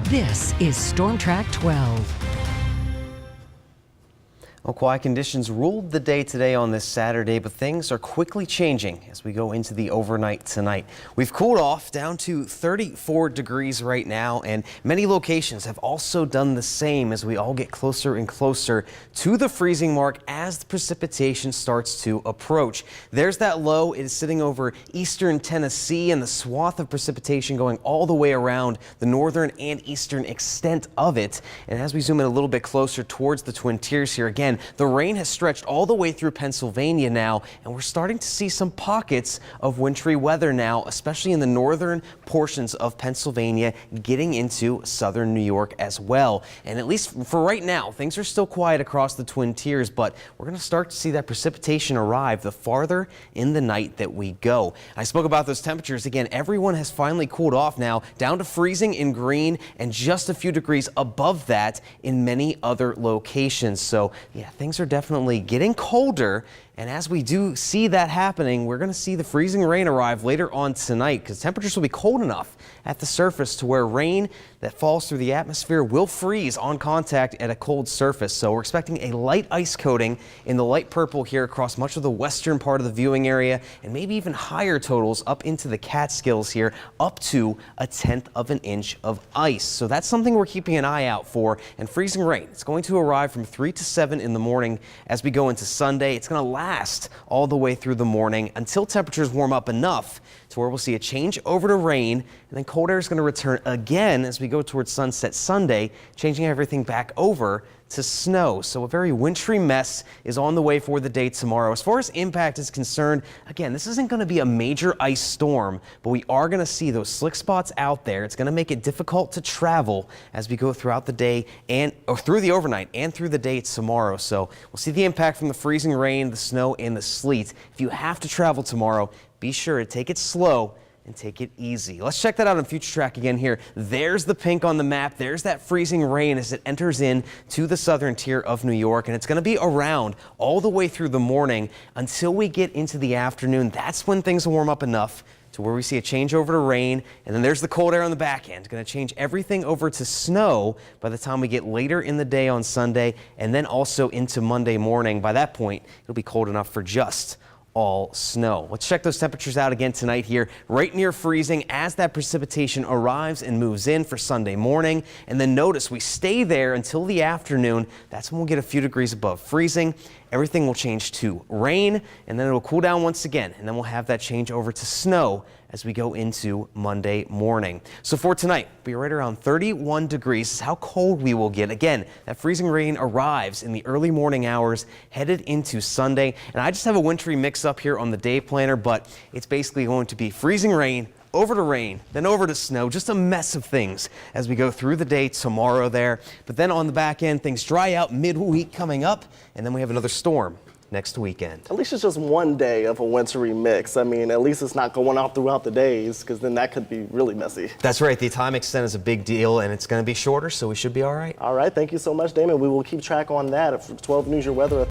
This is Storm Track 12. Well, quiet conditions ruled the day today on this Saturday, but things are quickly changing as we go into the overnight tonight. We've cooled off down to 34 degrees right now, and many locations have also done the same as we all get closer and closer to the freezing mark as the precipitation starts to approach. There's that low. It is sitting over eastern Tennessee, and the swath of precipitation going all the way around the northern and eastern extent of it. And as we zoom in a little bit closer towards the Twin Tiers here, again, the rain has stretched all the way through Pennsylvania now, and we're starting to see some pockets of wintry weather now, especially in the northern portions of Pennsylvania, getting into southern New York as well. And at least for right now, things are still quiet across the Twin Tiers, but we're going to start to see that precipitation arrive the farther in the night that we go. I spoke about those temperatures. Again, everyone has finally cooled off now, down to freezing in green and just a few degrees above that in many other locations. So, yeah, things are definitely getting colder, and as we do see that happening, we're going to see the freezing rain arrive later on tonight because temperatures will be cold enough at the surface to where rain that falls through the atmosphere will freeze on contact at a cold surface. So we're expecting a light ice coating in the light purple here across much of the western part of the viewing area, and maybe even higher totals up into the Catskills here, up to 1/10 of an inch of ice. So that's something we're keeping an eye out for. And freezing rain, it's going to arrive from 3 to 7 in the morning as we go into Sunday. It's going to last all the way through the morning until temperatures warm up enough to where we'll see a change over to rain, and then cold air is going to return again as we go towards sunset Sunday, changing everything back over to snow. So a very wintry mess is on the way for the day tomorrow. As far as impact is concerned, again, this isn't going to be a major ice storm, but we are going to see those slick spots out there. It's going to make it difficult to travel as we go throughout the day or through the overnight and through the day tomorrow. So we'll see the impact from the freezing rain, the snow, and the sleet. If you have to travel tomorrow, be sure to take it slow and take it easy. Let's check that out on Future Track again here. There's the pink on the map. There's that freezing rain as it enters in to the southern tier of New York, and it's going to be around all the way through the morning until we get into the afternoon. That's when things will warm up enough to where we see a change over to rain, and then there's the cold air on the back end. Going to change everything over to snow by the time we get later in the day on Sunday, and then also into Monday morning. By that point, it'll be cold enough for just all snow. Let's check those temperatures out again tonight here, right near freezing as that precipitation arrives and moves in for Sunday morning. And then notice we stay there until the afternoon. That's when we'll get a few degrees above freezing. Everything will change to rain, and then it'll cool down once again, and then we'll have that change over to snow as we go into Monday morning. So for tonight, we'll be right around 31 degrees. This is how cold we will get. Again, that freezing rain arrives in the early morning hours headed into Sunday. And I just have a wintry mix up here on the day planner, but it's basically going to be freezing rain, over to rain, then over to snow, just a mess of things as we go through the day tomorrow there. But then on the back end, things dry out midweek coming up, and then we have another storm next weekend. At least it's just one day of a wintry mix. I mean, at least it's not going out throughout the days, because then that could be really messy. That's right. The time extent is a big deal, and it's going to be shorter, so we should be all right. All right. Thank you so much, Damon. We will keep track on that. For 12 News, your weather